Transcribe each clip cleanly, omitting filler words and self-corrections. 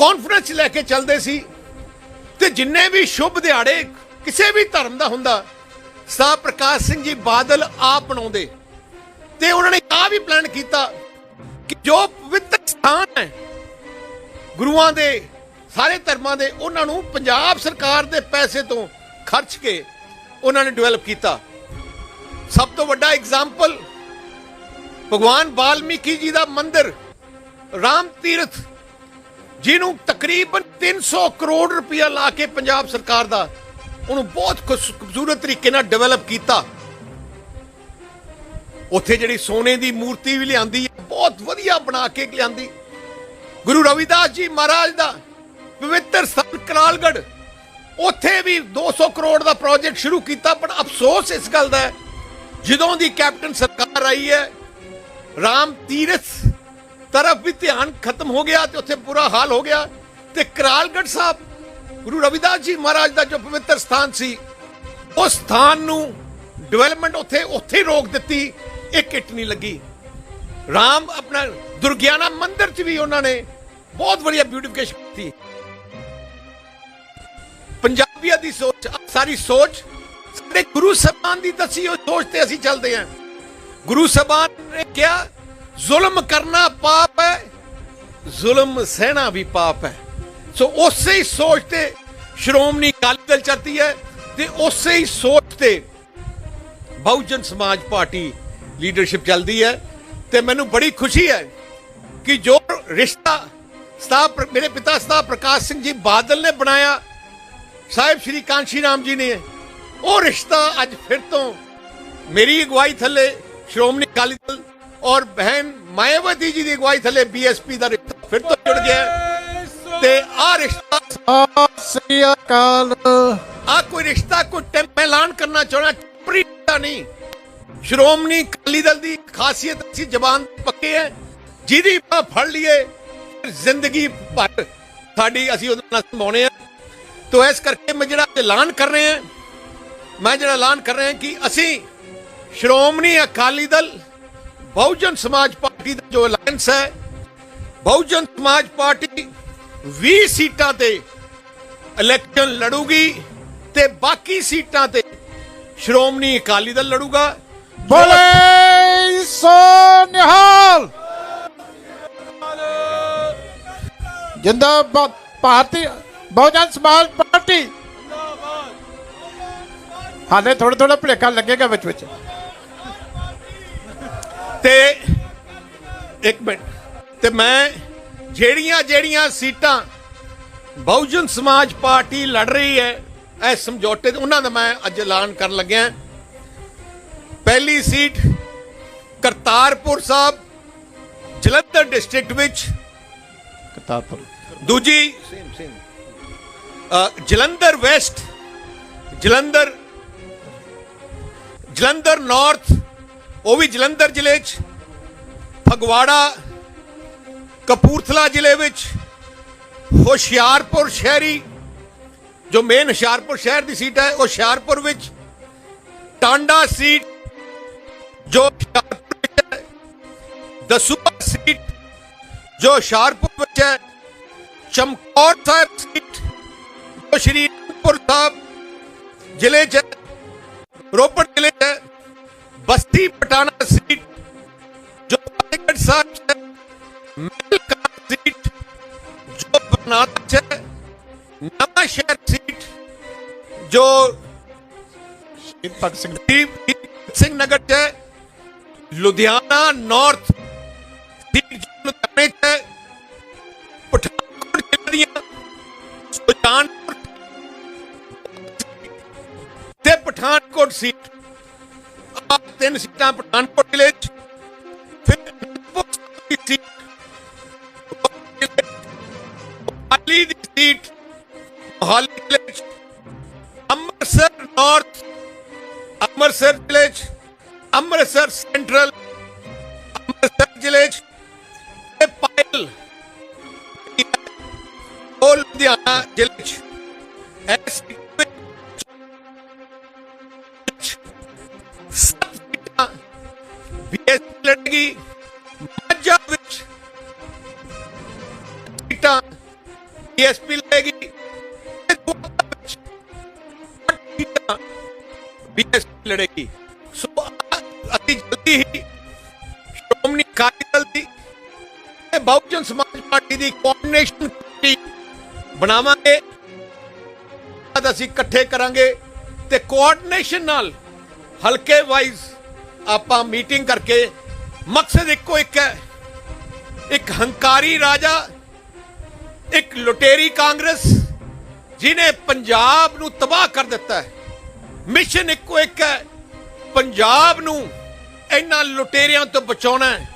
Conference लैके चलते सी ते जिन्ने भी शुभ दिहाड़े किसी भी धर्म का हुंदा सरदार प्रकाश सिंह जी बादल आप मनाउंदे ते उन्होंने आ भी प्लान किया कि जो पवित्र स्थान है गुरुआं दे सारे धर्मां दे उन्होंने पंजाब सरकार दे पैसे तो खर्च के उन्होंने डिवेलप किया। सब तो बड़ा एग्जाम्पल भगवान वाल्मीकि जी का मंदिर राम तीर्थ जिन्हों तकरीबन 300 करोड़ रुपया ला के पंजाब सरकार का उन्होंने बहुत खूबसूरत तरीके नाल डिवेलप किया। उत्थे जिहड़ी सोने की मूर्ति भी लियांदी है बहुत वधिया बना के लियांदी। गुरु रविदास जी महाराज का पवित्र स्थान करालगढ़ उत्थे भी 200 करोड़ का प्रोजेक्ट शुरू किया। पर अफसोस इस गल का जदों दी कैप्टन सरकार आई है राम तीर्थ तरफ भी ध्यान खत्म हो गया तो उत्थे बुरा हाल हो गया। ते करालगढ़ साहब गुरु रविदास जी महाराज का जो पवित्र स्थान सी उस स्थान नू डिवेलपमेंट उत्थे उत्थे रोक दी। एक किट नहीं लगी। राम अपना दुर्गियाना मंदिर च भी उन्होंने बहुत बढ़िया ब्यूटिफिकेशन की। पंजाबियों की सोच सारी सोच सारे गुरु साहबान की दसी सोच ते असीं चलते हैं। गुरु साहबान ने क्या जुल्म करना पाप है जुल्म सहना भी पाप है। सो उसे ही सोचते श्रोमणी अकाली दल चलती है ते उसे ही सोचते बहुजन समाज पार्टी लीडरशिप चलती है। ते मैनू बड़ी खुशी है कि जो रिश्ता मेरे पिता सरदार प्रकाश सिंह जी बादल ने बनाया साहिब श्री कांशी राम जी ने वो रिश्ता अज फिर तो मेरी अगवाई थले श्रोमणी अकाली दल और बहन मायावती जी की अगवाई थले बीएसपी का रिश्ता फिर तो जुड़ गया। ते आ रिश्ता आ कोई रिश्ता कोई ऐलान करना चाहना नहीं। श्रोमणी अकाली दल की खासियत अच्छी जबान पक्के है जिहदी फड़ लीए जिंदगी भर साडी असीं उहदे नाल संभाउणे हैं। तो इस करके मैं जिहड़ा ऐलान कर रहे हैं कि असीं श्रोमणी अकाली दल बहुजन समाज पार्टी का जो अलायंस है बहुजन समाज पार्टी 20 सीटां ते इलैक्शन लड़ूगी ते बाकी सीटां ते श्रोमणी अकाली दल लड़ूगा। बोले सो निहाल जिंदाबाद भारतीय बहुजन समाज पार्टी। हाले थोड़ा थोड़ा भुलेखा लगेगा विच विच ते एक मिनट ते मैं जेड़ियां सीटां बहुजन समाज पार्टी लड़ रही है इस समझौते उन्होंने मैं अज ऐलान कर लग्या। पहली सीट करतारपुर साहब जलंधर डिस्ट्रिक्ट विच करतारपुर, दूजी जलंधर वेस्ट जलंधर नॉर्थ वो भी जलंधर जिले च, फगवाड़ा कपूरथला जिले विच, होशियारपुर शहरी जो मेन होशियारपुर शहर की सीट है वो होशियारपुर विच, टांडा सीट जो होशियारपुर विच है, दसूहा सीट जो होशियारपुर विच है, चमकौर साहब सीट जो श्री अनंदपुर साहब जिले च रोपड़ जिले च, बस्ती पटाना सीट जो फतेहगढ़ साहब च, महलकाट सीट जो बरनाला च, नवा शहर सीट जो भगत सिंह नगर च, लुधियाना नॉर्थ सीट जो लुधियाने च, पठानकोट जिले दियां सुजानपुर ते पठानकोट सीट तीन सीटां पठानकोट जिले च, फिर अनंतपुर की सीट मोहाली दी सीट मोहाली जिले च, अमृतसर नॉर्थ अमृतसर जिले च, अमृतसर सेंट्रल अमृतसर जिले च, पायल लुधियाना जिले च, बीएसपी लड़ेगी। माझा विच सीटां बीएसपी लड़ेगी, बीएसपी लड़ेगी। सो अति जल्दी ही श्रोमणी अकाली दल दी बहुजन समाज पार्टी दी कोऑर्डिनेशन कमेटी बनावांगे, ਅਸੀਂ ਇਕੱਠੇ ਕਰਾਂਗੇ ਤੇ ਕੋਆਰਡੀਨੇਸ਼ਨ ਨਾਲ ਹਲਕੇ ਵਾਈਜ਼ ਆਪਾਂ ਮੀਟਿੰਗ ਕਰਕੇ ਮਕਸਦ ਇੱਕੋ ਇੱਕ ਹੈ, ਇੱਕ ਹੰਕਾਰੀ ਰਾਜਾ, ਇੱਕ ਲੁਟੇਰੀ ਕਾਂਗਰਸ ਜਿਨੇ ਪੰਜਾਬ ਨੂੰ ਤਬਾਹ ਕਰ ਦਿੱਤਾ ਹੈ। ਮਿਸ਼ਨ ਇੱਕੋ ਇੱਕ ਹੈ, ਪੰਜਾਬ ਨੂੰ ਇਹਨਾਂ ਲੁਟੇਰਿਆਂ ਤੋਂ ਬਚਾਉਣਾ ਹੈ।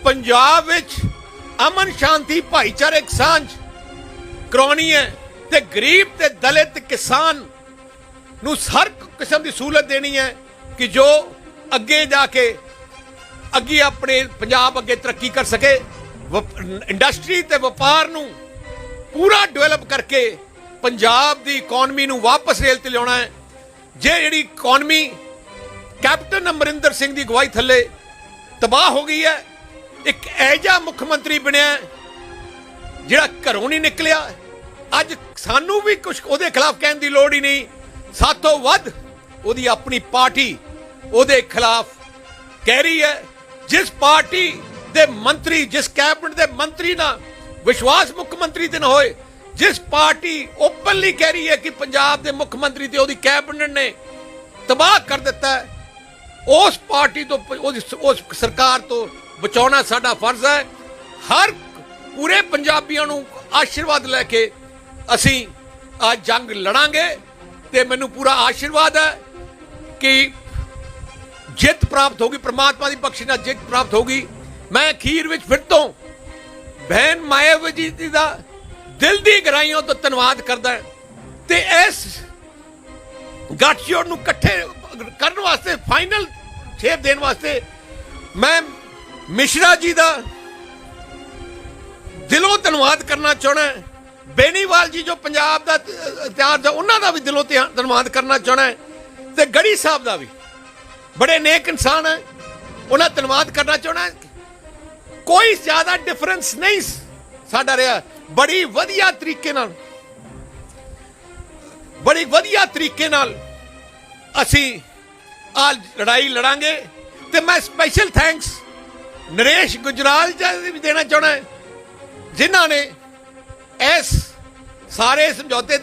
ਪੰਜਾਬ ਵਿੱਚ ਅਮਨ ਸ਼ਾਂਤੀ ਭਾਈਚਾਰਕ ਸਾਂਝ ਕਰਾਉਣੀ ਹੈ ਤੇ ਗਰੀਬ ਤੇ ਦਲਿਤ ਕਿਸਾਨ ਨੂੰ ਹਰ ਕਿਸਮ ਦੀ ਸਹੂਲਤ ਦੇਣੀ ਹੈ ਕਿ ਜੋ ਅੱਗੇ ਜਾ ਕੇ ਅੱਗੇ ਆਪਣੇ ਪੰਜਾਬ ਅੱਗੇ ਤਰੱਕੀ ਕਰ ਸਕੇ। ਇੰਡਸਟਰੀ ਤੇ ਵਪਾਰ ਨੂੰ ਪੂਰਾ ਡਿਵੈਲਪ ਕਰਕੇ ਪੰਜਾਬ ਦੀ ਇਕਨੋਮੀ ਨੂੰ ਵਾਪਸ ਰੇਲ ਤੇ ਲਿਆਉਣਾ ਹੈ। ਜਿਹੜੀ ਇਕਨੋਮੀ ਕੈਪਟਨ ਅਮਰਿੰਦਰ ਸਿੰਘ ਦੀ ਅਗਵਾਈ ਥੱਲੇ ਤਬਾਹ ਹੋ ਗਈ ਹੈ, ਇੱਕ ਐਜਾ ਮੁੱਖ ਮੰਤਰੀ ਬਣਿਆ ਜਿਹੜਾ ਘਰੋਂ ਨਹੀਂ ਨਿਕਲਿਆ। ਅੱਜ ਸਾਨੂੰ ਵੀ ਕੁਝ ਉਹਦੇ ਖਿਲਾਫ ਕਹਿਣ ਦੀ ਲੋੜ ਹੀ ਨਹੀਂ, ਸਾਤੋਂ ਵੱਧ ਉਹਦੀ ਆਪਣੀ ਪਾਰਟੀ ਉਹਦੇ ਖਿਲਾਫ ਕਹਿ ਰਹੀ ਹੈ। ਜਿਸ ਪਾਰਟੀ ਦੇ ਮੰਤਰੀ, ਜਿਸ ਕੈਬਨਿਟ ਦੇ ਮੰਤਰੀ ਨਾਲ ਵਿਸ਼ਵਾਸ ਮੁੱਖ ਮੰਤਰੀ ਤੇ ਨਾ ਹੋਏ, ਜਿਸ ਪਾਰਟੀ ਓਪਨਲੀ ਕਹਿ ਰਹੀ ਹੈ ਕਿ ਪੰਜਾਬ ਦੇ ਮੁੱਖ ਮੰਤਰੀ ਤੇ ਉਹਦੀ ਕੈਬਨਿਟ ਨੇ ਤਬਾਹ ਕਰ ਦਿੱਤਾ ਹੈ, ਉਸ ਪਾਰਟੀ ਤੋਂ ਉਸ ਸਰਕਾਰ ਤੋਂ ਬਚਾਉਣਾ ਸਾਡਾ ਫਰਜ਼ ਹੈ। ਹਰ ਪੂਰੇ ਪੰਜਾਬੀਆਂ ਨੂੰ ਆਸ਼ੀਰਵਾਦ ਲੈ ਕੇ ਅਸੀਂ ਅੱਜ ਜੰਗ ਲੜਾਂਗੇ ਤੇ ਮੈਨੂੰ ਪੂਰਾ ਆਸ਼ੀਰਵਾਦ ਹੈ ਕਿ ਜਿੱਤ ਪ੍ਰਾਪਤ ਹੋਗੀ, ਪ੍ਰਮਾਤਮਾ ਦੀ ਬਖਸ਼ਿਸ਼ ਨਾਲ ਜਿੱਤ ਪ੍ਰਾਪਤ ਹੋਗੀ। ਮੈਂ ਅਖੀਰ ਵਿੱਚ ਫਿਰ ਤੋਂ ਬਹਿਨ ਮਾਇਆਵਤੀ ਜੀ ਦਾ ਦਿਲ ਦੀ ਗਹਿਰਾਈਆਂ ਤੋਂ ਧੰਨਵਾਦ ਕਰਦਾ ਤੇ ਇਸ ਗੱਠਜੋੜ ਨੂੰ ਇਕੱਠੇ ਕਰਨ ਵਾਸਤੇ, ਫਾਈਨਲ ਸ਼ੇਪ ਦੇਣ ਵਾਸਤੇ ਮੈਂ ਮਿਸ਼ਰਾ ਜੀ ਦਾ ਦਿਲੋਂ ਧੰਨਵਾਦ ਕਰਨਾ ਚਾਹੁੰਦਾ। ਬੇਨੀਵਾਲ ਜੀ ਜੋ ਪੰਜਾਬ ਦਾ ਇਤਿਹਾਸ ਦਾ, ਉਹਨਾਂ ਦਾ ਵੀ ਦਿਲੋਂ ਧੰਨਵਾਦ ਕਰਨਾ ਚਾਹੁੰਦਾ ਤੇ ਗੜੀ ਸਾਹਿਬ ਦਾ ਵੀ, ਬੜੇ ਨੇਕ ਇਨਸਾਨ ਹੈ, ਉਹਨਾਂ ਧੰਨਵਾਦ ਕਰਨਾ ਚਾਹੁੰਦਾ। ਕੋਈ ਜ਼ਿਆਦਾ ਡਿਫਰੈਂਸ ਨਹੀਂ ਸਾਡਾ ਰਿਹਾ, ਬੜੀ ਵਧੀਆ ਤਰੀਕੇ ਨਾਲ ਅਸੀਂ ਆ ਲੜਾਈ ਲੜਾਂਗੇ। ਤੇ ਮੈਂ ਸਪੈਸ਼ਲ ਥੈਂਕਸ ਨਰੇਸ਼ ਗੁਜਰਾਲ ਜੀ ਵੀ ਦੇਣਾ ਚਾਹੁੰਦਾ, ਜਿਨ੍ਹਾਂ ਨੇ ਇਸ ਸਾਰੇ ਸਮਝੌਤੇ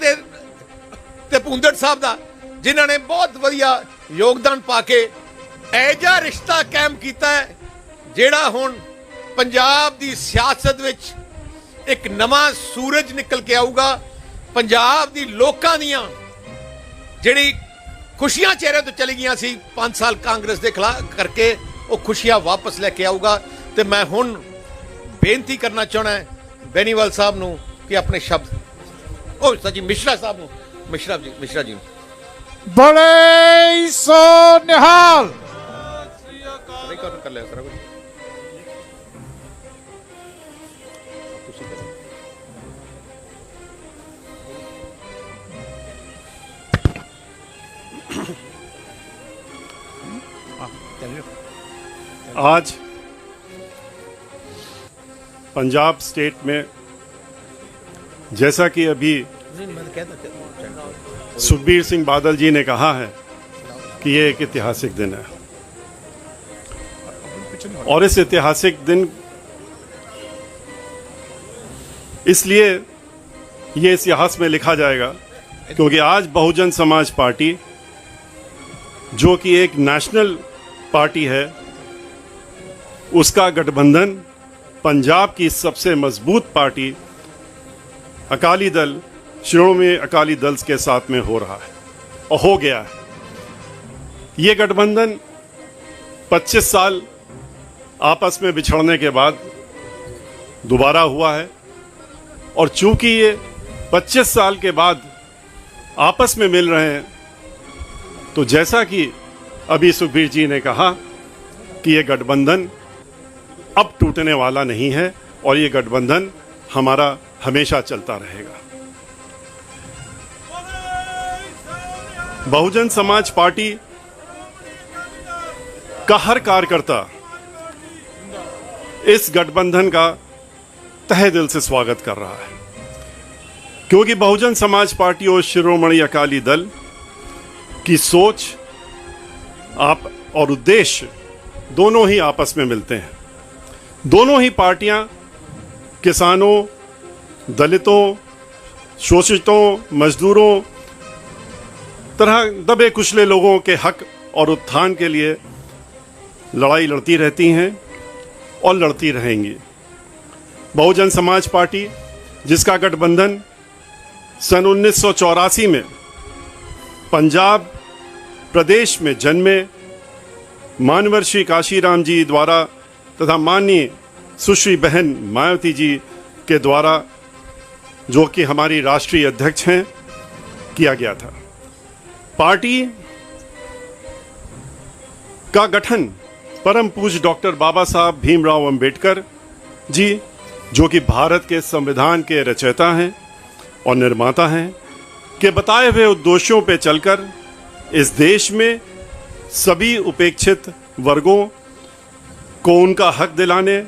ਤੇ ਭੁੰਦੜ ਸਾਹਿਬ ਦਾ, ਜਿਨ੍ਹਾਂ ਨੇ ਬਹੁਤ ਵਧੀਆ ਯੋਗਦਾਨ ਪਾ ਕੇ ਐਜਾ ਰਿਸ਼ਤਾ ਕਾਇਮ ਕੀਤਾ ਹੈ ਜਿਹੜਾ ਹੁਣ ਪੰਜਾਬ ਦੀ ਸਿਆਸਤ ਵਿੱਚ ਇੱਕ ਨਵਾਂ ਸੂਰਜ ਨਿਕਲ ਕੇ ਆਊਗਾ। ਪੰਜਾਬ ਦੀ ਲੋਕਾਂ ਦੀਆਂ ਜਿਹੜੀ ਖੁਸ਼ੀਆਂ ਚਿਹਰੇ ਤੋਂ ਚਲੀ ਗਈਆਂ ਸੀ 5 ਸਾਲ ਕਾਂਗਰਸ ਦੇ ਖਿਲਾਫ ਕਰਕੇ, ਉਹ ਖੁਸ਼ੀਆਂ ਵਾਪਸ ਲੈ ਕੇ ਆਊਗਾ। ਤੇ ਮੈਂ ਹੁਣ ਬੇਨਤੀ ਕਰਨਾ ਚਾਹੁੰਦਾ ਬੇਨੀਵਾਲ ਸਾਹਿਬ ਨੂੰ ਕਿ ਆਪਣੇ ਸ਼ਬਦ, ਉਹ ਸੱਚੀ ਮਿਸ਼ਰਾ ਸਾਹਿਬ ਨੂੰ, ਮਿਸ਼ਰਾ ਜੀ ਬੋਲੇ ਸੋ ਨਿਹਾਲ। ਕਰ ਲਿਆ ਸਾਰਾ ਕੁਝ ਤੁਸੀਂ ਕਰੋ। आज पंजाब स्टेट में, जैसा कि अभी सुखबीर सिंह बादल जी ने कहा है कि ये एक ऐतिहासिक दिन है, और इस ऐतिहासिक दिन इसलिए ये इतिहास में लिखा जाएगा क्योंकि आज बहुजन समाज पार्टी, जो कि एक नेशनल पार्टी है, उसका गठबंधन पंजाब की सबसे मजबूत पार्टी अकाली दल, श्रोमणी अकाली दल के साथ में हो रहा है और हो गया है। ये गठबंधन 25 साल आपस में बिछड़ने के बाद दोबारा हुआ है, और चूंकि ये 25 साल के बाद आपस में मिल रहे हैं, तो जैसा कि अभी सुखबीर जी ने कहा कि ये गठबंधन अब टूटने वाला नहीं है और ये गठबंधन हमारा हमेशा चलता रहेगा। बहुजन समाज पार्टी का हर कार्यकर्ता इस गठबंधन का तहे दिल से स्वागत कर रहा है। क्योंकि बहुजन समाज पार्टी और शिरोमणि अकाली दल की सोच आप और उद्देश्य दोनों ही आपस में मिलते हैं। दोनों ही पार्टियां किसानों, दलितों, शोषितों, मजदूरों, तरह दबे कुचले लोगों के हक और उत्थान के लिए लड़ाई लड़ती रहती हैं और लड़ती रहेंगी। बहुजन समाज पार्टी, जिसका गठबंधन सन 1984 में पंजाब प्रदेश में जन्मे मानवर्षी काशीराम जी द्वारा तथा माननीय सुश्री बहन मायावती जी के द्वारा, जो कि हमारी राष्ट्रीय अध्यक्ष हैं, किया गया था। पार्टी का गठन परम पूज्य डॉक्टर बाबा साहब भीमराव अंबेडकर जी, जो कि भारत के संविधान के रचयिता हैं और निर्माता हैं, के बताए हुए उद्देश्यों पर चलकर इस देश में सभी उपेक्षित वर्गों को उनका हक दिलाने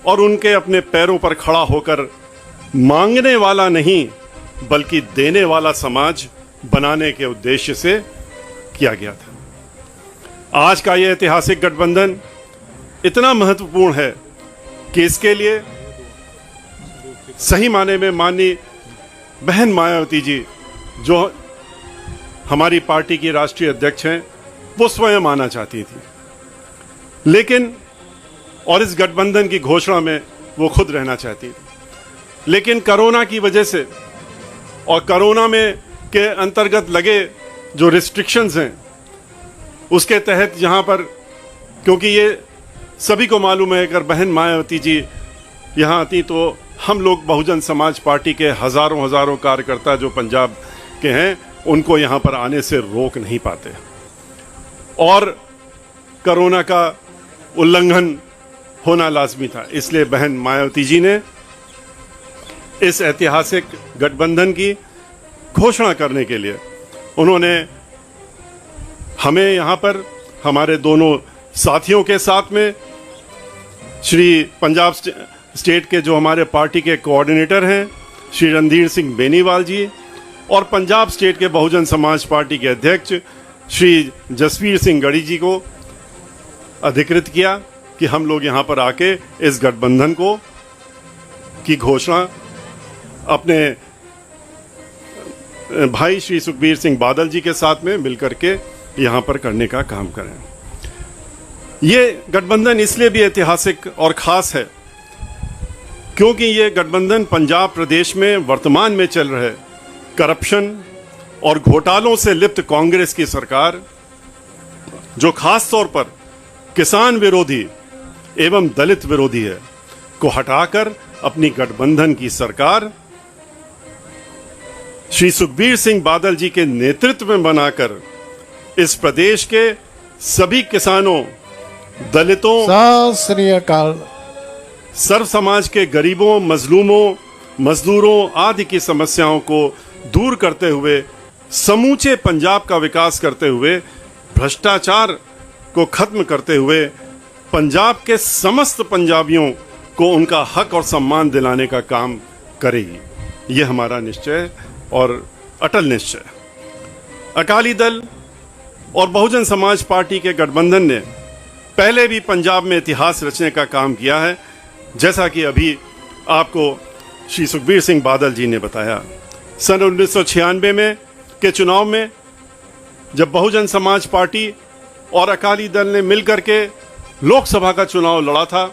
और उनके अपने पैरों पर खड़ा होकर मांगने वाला नहीं बल्कि देने वाला समाज बनाने के उद्देश्य से किया गया था। आज का यह ऐतिहासिक गठबंधन इतना महत्वपूर्ण है कि इसके लिए सही माने में माननीय बहन मायावती जी, जो हमारी पार्टी की राष्ट्रीय अध्यक्ष हैं, वो स्वयं आना चाहती थी, लेकिन और इस गठबंधन की घोषणा में वो खुद रहना चाहती थी, लेकिन कोरोना की वजह से और कोरोना में के अंतर्गत लगे जो रिस्ट्रिक्शंस हैं उसके तहत यहाँ पर, क्योंकि ये सभी को मालूम है, अगर बहन मायावती जी यहाँ आती तो हम लोग बहुजन समाज पार्टी के हजारों कार्यकर्ता जो पंजाब के हैं उनको यहाँ पर आने से रोक नहीं पाते, और कोरोना का उल्लंघन होना लाजमी था। इसलिए बहन मायावती जी ने इस ऐतिहासिक गठबंधन की घोषणा करने के लिए उन्होंने हमें यहाँ पर हमारे दोनों साथियों के साथ में श्री पंजाब स्टेट के जो हमारे पार्टी के कोऑर्डिनेटर हैं श्री रणधीर सिंह बेनीवाल जी और पंजाब स्टेट के बहुजन समाज पार्टी के अध्यक्ष श्री जसवीर सिंह गढ़ी जी को अधिकृत किया कि हम लोग यहाँ पर आके इस गठबंधन को की घोषणा अपने भाई श्री सुखबीर सिंह बादल जी के साथ में मिलकर के यहाँ पर करने का काम करें। ये गठबंधन इसलिए भी ऐतिहासिक और ख़ास है क्योंकि ये गठबंधन पंजाब प्रदेश में वर्तमान में चल रहे करप्शन और घोटालों से लिप्त कांग्रेस की सरकार, जो खास तौर पर किसान विरोधी एवं दलित विरोधी है, को हटाकर अपनी गठबंधन की सरकार श्री सुखबीर सिंह बादल जी के नेतृत्व में बनाकर इस प्रदेश के सभी किसानों, दलितों, सत श्री अकाल, सर्व समाज के गरीबों, मजलूमों, मजदूरों आदि की समस्याओं को दूर करते हुए समूचे पंजाब का विकास करते हुए, भ्रष्टाचार को खत्म करते हुए पंजाब के समस्त पंजाबियों को उनका हक और सम्मान दिलाने का काम करेगी। ये हमारा निश्चय और अटल निश्चय। अकाली दल और बहुजन समाज पार्टी के गठबंधन ने पहले भी पंजाब में इतिहास रचने का काम किया है, जैसा कि अभी आपको श्री सुखबीर सिंह बादल जी ने बताया। सन 1996 में के चुनाव में जब बहुजन समाज पार्टी और अकाली दल ने मिलकर के लोकसभा का चुनाव लड़ा था,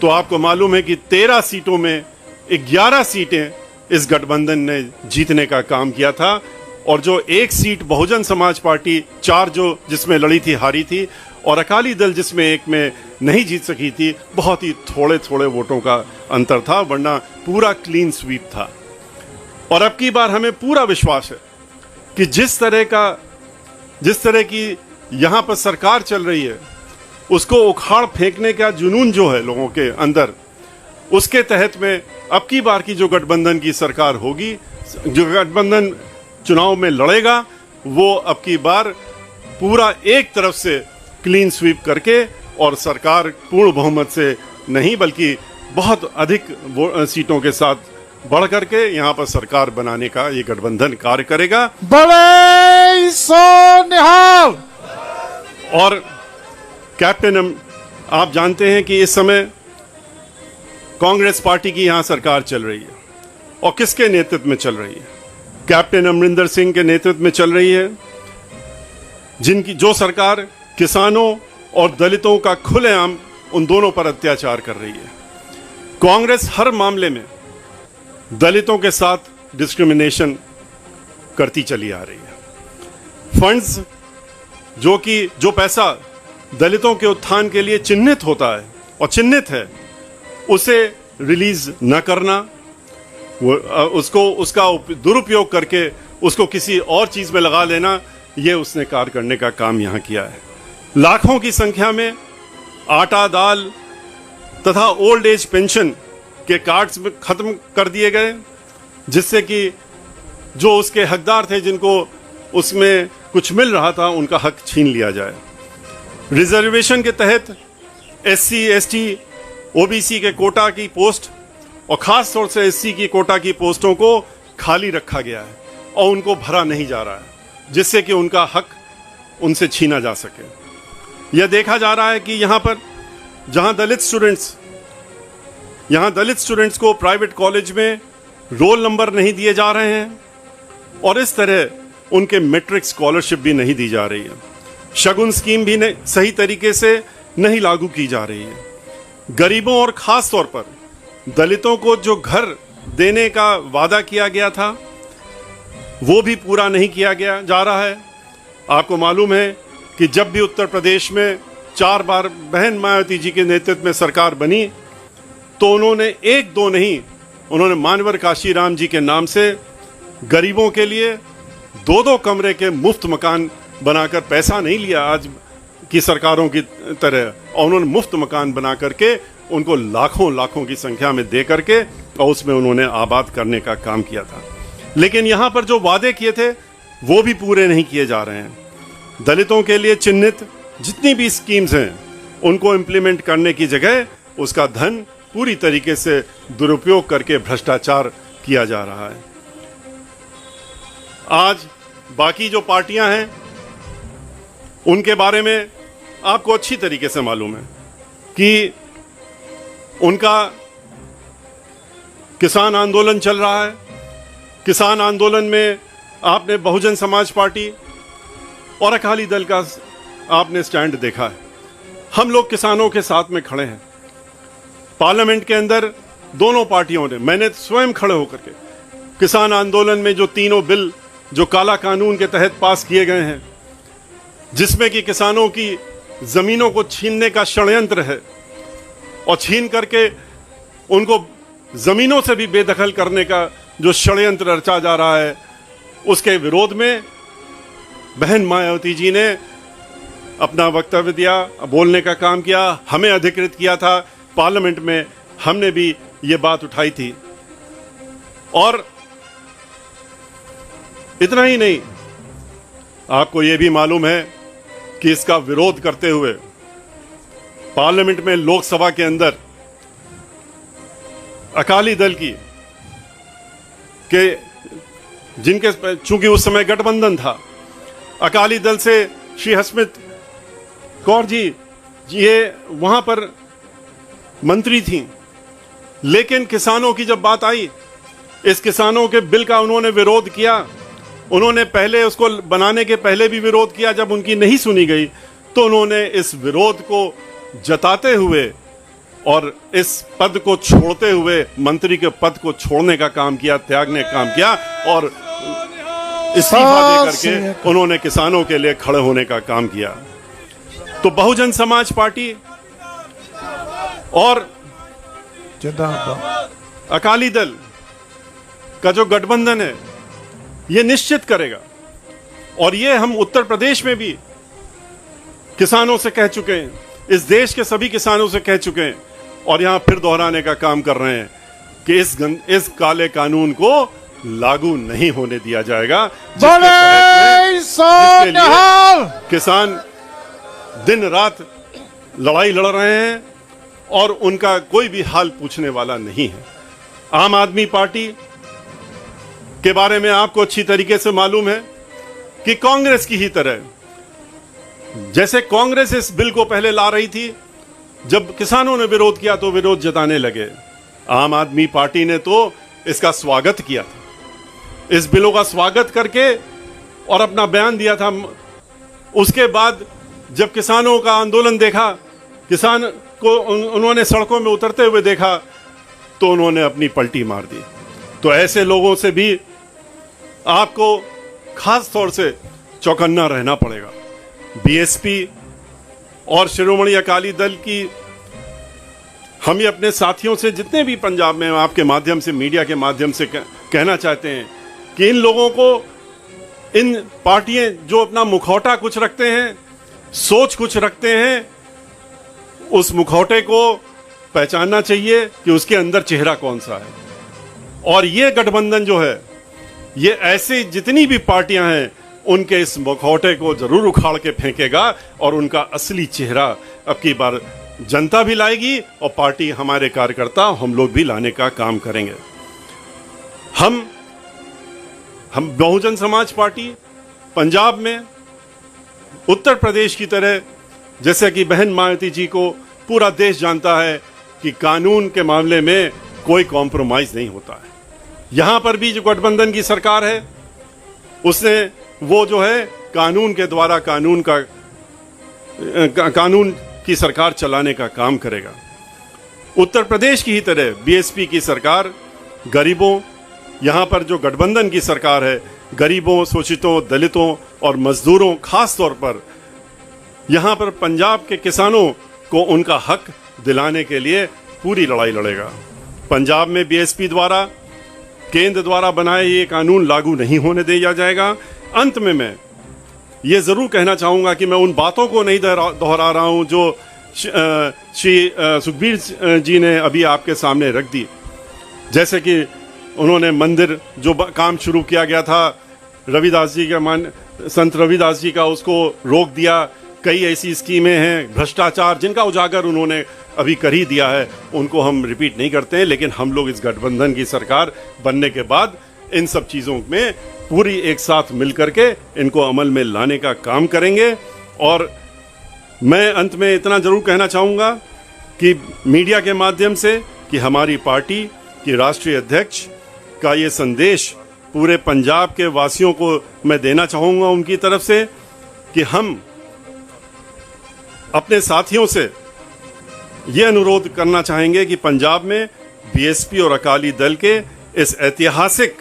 तो आपको मालूम है कि 13 सीटों में 11 सीटें इस गठबंधन ने जीतने का काम किया था, और जो एक सीट बहुजन समाज पार्टी 4 जो जिसमें लड़ी थी हारी थी, और अकाली दल जिसमें एक में नहीं जीत सकी थी, बहुत ही थोड़े वोटों का अंतर था, वरना पूरा क्लीन स्वीप था। और अब की बार हमें पूरा विश्वास है कि जिस तरह की यहाँ पर सरकार चल रही है, उसको उखाड़ फेंकने का जुनून जो है लोगों के अंदर, उसके तहत में अब की बार की जो गठबंधन की सरकार होगी, जो गठबंधन चुनाव में लड़ेगा, वो अब की बार पूरा एक तरफ से क्लीन स्वीप करके और सरकार पूर्ण बहुमत से नहीं बल्कि बहुत अधिक सीटों के साथ बढ़ करके यहाँ पर सरकार बनाने का ये गठबंधन कार्य करेगा। बड़े सोनिहाल। और कैप्टन, आप जानते हैं कि इस समय कांग्रेस पार्टी की यहाँ सरकार चल रही है और किसके नेतृत्व में चल रही है? कैप्टन अमरिंदर सिंह के नेतृत्व में चल रही है, जिनकी जो सरकार किसानों और दलितों का खुलेआम उन दोनों पर अत्याचार कर रही है। कांग्रेस हर मामले में दलितों के साथ डिस्क्रिमिनेशन करती चली आ रही है। फंड्स जो पैसा दलितों के उत्थान के लिए चिन्हित होता है और चिन्हित है, उसे रिलीज न करना, उसका दुरुपयोग करके उसको किसी और चीज में लगा लेना, ये उसने कार्य करने का काम यहां किया है। लाखों की संख्या में आटा, दाल तथा ओल्ड एज पेंशन के कार्ड्स में खत्म कर दिए गए, जिससे कि जो उसके हकदार थे, जिनको उसमें कुछ मिल रहा था, उनका हक छीन लिया जाए। रिजर्वेशन के तहत SC, ST, OBC के कोटा की पोस्ट और खास तौर से SC की कोटा की पोस्टों को खाली रखा गया है और उनको भरा नहीं जा रहा है, जिससे कि उनका हक उनसे छीना जा सके। यह देखा जा रहा है कि यहाँ पर जहाँ दलित स्टूडेंट्स को प्राइवेट कॉलेज में रोल नंबर नहीं दिए जा रहे हैं और इस तरह उनके मैट्रिक स्कॉलरशिप भी नहीं दी जा रही है। शगुन स्कीम भी सही तरीके से नहीं लागू की जा रही है। गरीबों और खास तौर पर दलितों को जो घर देने का वादा किया गया था, वो भी पूरा नहीं किया गया जा रहा है। आपको मालूम है कि जब भी उत्तर प्रदेश में 4 बार बहन मायावती जी के नेतृत्व में सरकार बनी, तो उन्होंने 1-2 नहीं, उन्होंने मानवर काशीराम जी के नाम से गरीबों के लिए 2-2 कमरे के मुफ्त मकान बनाकर, पैसा नहीं लिया आज की सरकारों की तरह, और उन्होंने मुफ्त मकान बना करके उनको लाखों की संख्या में दे करके और उसमें उन्होंने आबाद करने का काम किया था। लेकिन यहाँ पर जो वादे किए थे वो भी पूरे नहीं किए जा रहे हैं। दलितों के लिए चिन्हित जितनी भी स्कीम्स हैं, उनको इम्प्लीमेंट करने की जगह उसका धन पूरी तरीके से दुरुपयोग करके भ्रष्टाचार किया जा रहा है। आज बाकी जो पार्टियां हैं, उनके बारे में आपको अच्छी तरीके से मालूम है कि उनका किसान आंदोलन चल रहा है। किसान आंदोलन में आपने बहुजन समाज पार्टी और अकाली दल का आपने स्टैंड देखा है। हम लोग किसानों के साथ में खड़े हैं। पार्लियामेंट के अंदर दोनों पार्टियों ने, मैंने स्वयं खड़े होकर के किसान आंदोलन में जो तीनों बिल जो काला कानून के तहत पास किए गए हैं, जिसमें कि किसानों की जमीनों को छीनने का षड्यंत्र है और छीन करके उनको जमीनों से भी बेदखल करने का जो षड्यंत्र रचा जा रहा है, उसके विरोध में बहन मायावती जी ने अपना वक्तव्य दिया, बोलने का काम किया। हमें अधिकृत किया था पार्लियामेंट में, हमने भी ये बात उठाई थी। और इतना ही नहीं, आपको यह भी मालूम है कि इसका विरोध करते हुए पार्लियामेंट में, लोकसभा के अंदर अकाली दल जिनके चूंकि उस समय गठबंधन था, अकाली दल से श्री हरसिमरत कौर जी ये वहां पर मंत्री थी, लेकिन किसानों की जब बात आई, इस किसानों के बिल का उन्होंने विरोध किया। उन्होंने पहले उसको बनाने के पहले भी विरोध किया, जब उनकी नहीं सुनी गई तो उन्होंने इस विरोध को जताते हुए और इस पद को छोड़ते हुए, मंत्री के पद को छोड़ने का काम किया, त्यागने का काम किया और इस्तीफा दे करके उन्होंने किसानों के लिए खड़े होने का काम किया। तो बहुजन समाज पार्टी और अकाली दल का जो गठबंधन है, ये निश्चित करेगा, और ये हम उत्तर प्रदेश में भी किसानों से कह चुके हैं, इस देश के सभी किसानों से कह चुके हैं, और यहां फिर दोहराने का काम कर रहे हैं कि इस काले कानून को लागू नहीं होने दिया जाएगा, जिसके लिए किसान दिन रात लड़ाई लड़ रहे हैं और उनका कोई भी हाल पूछने वाला नहीं है। आम आदमी पार्टी के बारे में आपको अच्छी तरीके से मालूम है कि कांग्रेस की ही तरह, जैसे कांग्रेस इस बिल को पहले ला रही थी, जब किसानों ने विरोध किया तो विरोध जताने लगे। आम आदमी पार्टी ने तो इसका स्वागत किया था, इस बिलों का स्वागत करके और अपना बयान दिया था। उसके बाद जब किसानों का आंदोलन देखा, किसान को उन्होंने सड़कों में उतरते हुए देखा, तो उन्होंने अपनी पलटी मार दी। तो ऐसे लोगों से भी आपको खास तौर से चौकन्ना रहना पड़ेगा। बीएसपी और शिरोमणि अकाली दल की हम ये अपने साथियों से जितने भी पंजाब में आपके माध्यम से, मीडिया के माध्यम से कहना चाहते हैं कि इन लोगों को, इन पार्टियां जो अपना मुखौटा कुछ रखते हैं, सोच कुछ रखते हैं, उस मुखौटे को पहचानना चाहिए कि उसके अंदर चेहरा कौन सा है। और ये गठबंधन जो है, ये ऐसी जितनी भी पार्टियां हैं, उनके इस मुखौटे को जरूर उखाड़ के फेंकेगा और उनका असली चेहरा अब की बार जनता भी लाएगी और पार्टी, हमारे कार्यकर्ता, हम लोग भी लाने का काम करेंगे। हम बहुजन समाज पार्टी पंजाब में उत्तर प्रदेश की तरह, जैसे कि बहन मायावती जी को पूरा देश जानता है कि कानून के मामले में कोई कॉम्प्रोमाइज नहीं होता है। यहां पर भी जो गठबंधन की सरकार है, उसने वो जो है कानून के द्वारा कानून की सरकार चलाने का काम करेगा। उत्तर प्रदेश की ही तरह बीएसपी की सरकार गरीबों, यहां पर जो गठबंधन की सरकार है, गरीबों, शोषितों, दलितों और मजदूरों, खास तौर पर यहां पर पंजाब के किसानों को उनका हक दिलाने के लिए पूरी लड़ाई लड़ेगा। पंजाब में बीएसपी द्वारा, केंद्र द्वारा बनाए ये कानून लागू नहीं होने दिया जाएगा। अंत में मैं ये जरूर कहना चाहूंगा कि मैं उन बातों को नहीं दोहरा रहा हूं जो श्री सुखबीर जी ने अभी आपके सामने रख दी। जैसे कि उन्होंने मंदिर जो काम शुरू किया गया था, रविदास जी का संत रविदास जी का, उसको रोक दिया। कई ऐसी स्कीमें हैं, भ्रष्टाचार जिनका उजागर उन्होंने अभी कर ही दिया है, उनको हम रिपीट नहीं करते हैं। लेकिन हम लोग इस गठबंधन की सरकार बनने के बाद इन सब चीज़ों में पूरी एक साथ मिलकर के इनको अमल में लाने का काम करेंगे। और मैं अंत में इतना जरूर कहना चाहूँगा कि मीडिया के माध्यम से कि हमारी पार्टी की राष्ट्रीय अध्यक्ष का ये संदेश पूरे पंजाब के वासियों को मैं देना चाहूँगा उनकी तरफ से, कि हम अपने साथियों से ये अनुरोध करना चाहेंगे कि पंजाब में बीएसपी और अकाली दल के इस ऐतिहासिक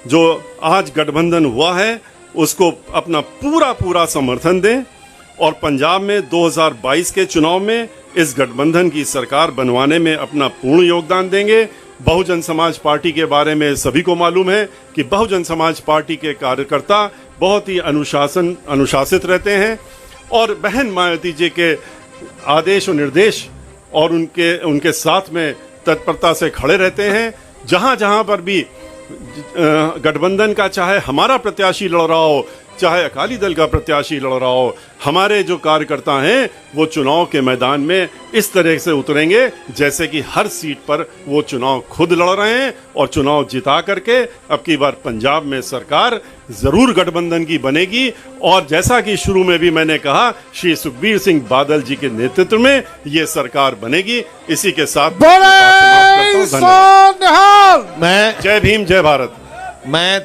जो आज गठबंधन हुआ है, उसको अपना पूरा समर्थन दें और पंजाब में 2022 के चुनाव में इस गठबंधन की सरकार बनवाने में अपना पूर्ण योगदान देंगे। बहुजन समाज पार्टी के बारे में सभी को मालूम है कि बहुजन समाज पार्टी के कार्यकर्ता बहुत ही अनुशासित रहते हैं और बहन मायावती जी के आदेश और निर्देश और उनके साथ में तत्परता से खड़े रहते हैं। जहां पर भी गठबंधन का, चाहे हमारा प्रत्याशी लड़ रहा हो, चाहे अकाली दल का प्रत्याशी लड़ रहा हो, हमारे जो कार्यकर्ता हैं वो चुनाव के मैदान में इस तरह से उतरेंगे जैसे कि हर सीट पर वो चुनाव खुद लड़ रहे हैं और चुनाव जिता करके अब की बार पंजाब में सरकार जरूर गठबंधन की बनेगी। और जैसा कि शुरू में भी मैंने कहा, श्री सुखबीर सिंह बादल जी के नेतृत्व में ये सरकार बनेगी। इसी के साथ मैं जय भीम, जय भारत। मैं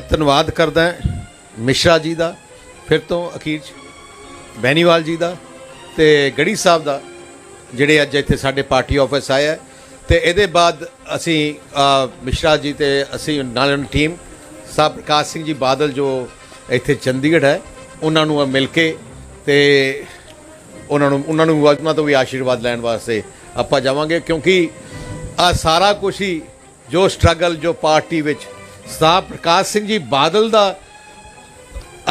ਧੰਨਵਾਦ ਕਰਦਾ ਮਿਸ਼ਰਾ ਜੀ ਦਾ, ਫਿਰ ਤੋਂ ਅਖੀਰ 'ਚ ਬੈਨੀਵਾਲ ਜੀ ਦਾ ਤੇ ਗੜੀ ਸਾਹਿਬ ਦਾ, ਜਿਹੜੇ ਅੱਜ ਇੱਥੇ ਸਾਡੇ ਪਾਰਟੀ ਆਫਿਸ ਆਏ ਹੈ। ਤੇ ਇਹਦੇ ਬਾਅਦ ਅਸੀਂ ਮਿਸ਼ਰਾ ਜੀ ਤੇ ਅਸੀਂ ਨਾਲ ਟੀਮ ਸਾਹਿਬ ਪ੍ਰਕਾਸ਼ ਸਿੰਘ ਜੀ ਬਾਦਲ ਜੋ ਇੱਥੇ ਚੰਡੀਗੜ੍ਹ ਹੈ, ਉਹਨਾਂ ਨੂੰ ਮਿਲ ਕੇ ਤੇ ਉਹਨਾਂ ਤੋਂ ਵੀ ਆਸ਼ੀਰਵਾਦ ਲੈਣ ਵਾਸਤੇ ਆਪਾਂ ਜਾਵਾਂਗੇ। ਕਿਉਂਕਿ ਆ ਸਾਰਾ ਕੁਛ ਹੀ ਜੋ ਸਟਰਗਲ ਜੋ ਪਾਰਟੀ ਵਿੱਚ ਸਾਹਿਬ ਪ੍ਰਕਾਸ਼ ਸਿੰਘ ਜੀ ਬਾਦਲ ਦਾ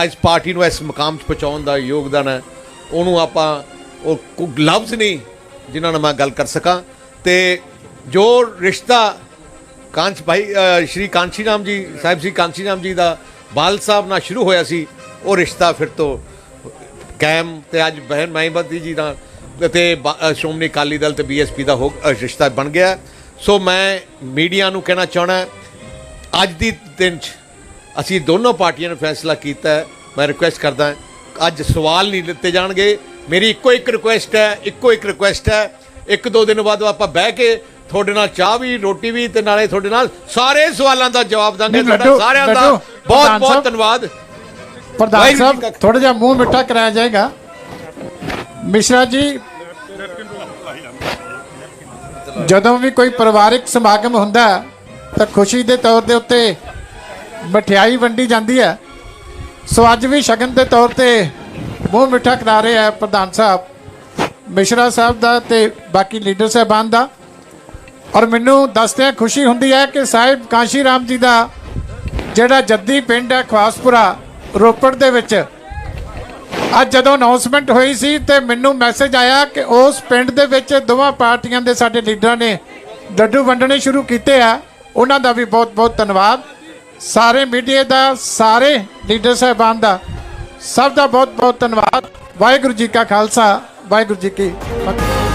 ਇਸ ਪਾਰਟੀ ਨੂੰ ਇਸ ਮੁਕਾਮ 'ਚ ਪਹੁੰਚਾਉਣ ਦਾ ਯੋਗਦਾਨ ਹੈ, ਉਹਨੂੰ ਆਪਾਂ ਉਹ ਲਫ਼ਜ਼ ਨਹੀਂ ਜਿਨ੍ਹਾਂ ਨਾਲ ਮੈਂ ਗੱਲ ਕਰ ਸਕਾਂ। ਤੇ ਜੋ ਰਿਸ਼ਤਾ ਸ਼੍ਰੀ ਕਾਂਸ਼ੀ ਰਾਮ ਜੀ ਸਾਹਿਬ, ਸ਼੍ਰੀ ਕਾਂਸ਼ੀ ਰਾਮ ਜੀ ਦਾ ਬਾਲ ਸਾਹਿਬ ਨਾਲ ਸ਼ੁਰੂ ਹੋਇਆ ਸੀ, ਉਹ ਰਿਸ਼ਤਾ ਫਿਰ ਤੋਂ ਕਾਇਮ ਤੇ ਅੱਜ ਬਹਿਨ ਮਾਈਵਤੀ ਜੀ ਨਾਲ ਤੇ ਸ਼੍ਰੋਮਣੀ ਅਕਾਲੀ ਦਲ ਤੇ ਬੀਐਸਪੀ ਦਾ ਰਿਸ਼ਤਾ ਬਣ ਗਿਆ। ਸੋ ਮੈਂ ਮੀਡੀਆ ਨੂੰ ਕਹਿਣਾ ਚਾਹਣਾ, ਅੱਜ ਦੀ ਦਿਨ 'ਚ ਅਸੀਂ ਦੋਨੋਂ ਪਾਰਟੀਆਂ ਨੇ ਫੈਸਲਾ ਕੀਤਾ ਹੈ। ਮੈਂ ਰਿਕੁਐਸਟ ਕਰਦਾ ਅੱਜ ਸਵਾਲ ਨਹੀਂ ਲਿੱਤੇ ਜਾਣਗੇ। ਮੇਰੀ ਇੱਕੋ ਇੱਕ ਰਿਕੁਐਸਟ ਹੈ, ਇੱਕ ਦੋ ਦਿਨ ਬਾਅਦ ਆਪਾਂ ਬਹਿ ਕੇ ਤੁਹਾਡੇ ਨਾਲ ਚਾਹ ਵੀ ਰੋਟੀ ਵੀ ਤੇ ਨਾਲੇ ਤੁਹਾਡੇ ਨਾਲ ਸਾਰੇ ਸਵਾਲਾਂ ਦਾ ਜਵਾਬ ਦਾਂਗੇ। ਤੁਹਾਡਾ ਸਾਰਿਆਂ ਦਾ ਬਹੁਤ ਬਹੁਤ ਧੰਨਵਾਦ। ਪ੍ਰਧਾਨ ਸਾਹਿਬ ਥੋੜਾ ਜਿਹਾ ਮੂੰਹ ਮਿੱਠਾ ਕਰਾਇਆ ਜਾਏਗਾ। ਮਿਸ਼ਰਾ ਜੀ, ਜਦੋਂ ਵੀ ਕੋਈ ਪਰਿਵਾਰਿਕ ਸਮਾਗਮ ਹੁੰਦਾ ਤਾਂ ਖੁਸ਼ੀ ਦੇ ਤੌਰ ਦੇ ਉੱਤੇ ਮਠਿਆਈ ਵੰਡੀ ਜਾਂਦੀ ਹੈ। ਸੋ ਅੱਜ ਵੀ ਸ਼ਗਨ ਦੇ ਤੌਰ ਤੇ ਮੂੰਹ ਮਿੱਠਾ ਕਰਾ ਰਹੇ ਆ ਪ੍ਰਧਾਨ ਸਾਹਿਬ ਮਿਸ਼ਰਾ ਸਾਹਿਬ ਦਾ ਤੇ ਬਾਕੀ ਲੀਡਰ ਸਾਹਿਬਾਨ ਦਾ। ਔਰ ਮੈਨੂੰ ਦੱਸਦਿਆਂ ਖੁਸ਼ੀ ਹੁੰਦੀ ਹੈ ਕਿ ਸਾਹਿਬ ਕਾਂਸ਼ੀ ਰਾਮ ਜੀ ਦਾ ਜਿਹੜਾ ਜੱਦੀ ਪਿੰਡ ਹੈ ਖਵਾਸਪੁਰਾ ਰੋਪੜ ਦੇ ਵਿੱਚ, ਅੱਜ ਜਦੋਂ ਅਨਾਉਂਸਮੈਂਟ ਹੋਈ ਸੀ ਤੇ ਮੈਨੂੰ ਮੈਸੇਜ ਆਇਆ ਕਿ ਉਸ ਪਿੰਡ ਦੇ ਵਿੱਚ ਦੋਵਾਂ ਪਾਰਟੀਆਂ ਦੇ ਸਾਡੇ ਲੀਡਰਾਂ ਨੇ ਲੱਡੂ ਵੰਡਣੇ ਸ਼ੁਰੂ ਕੀਤੇ ਆ। ਉਹਨਾਂ ਦਾ ਵੀ ਬਹੁਤ ਬਹੁਤ ਧੰਨਵਾਦ। ਸਾਰੇ ਮੀਡੀਆ ਦਾ, ਸਾਰੇ ਲੀਡਰ ਸਾਹਿਬਾਨ ਦਾ, ਸਭ ਦਾ ਬਹੁਤ ਬਹੁਤ ਧੰਨਵਾਦ। ਵਾਹਿਗੁਰੂ ਜੀ ਕਾ ਖਾਲਸਾ, ਵਾਹਿਗੁਰੂ ਜੀ ਕੀ ਫਤਿਹ।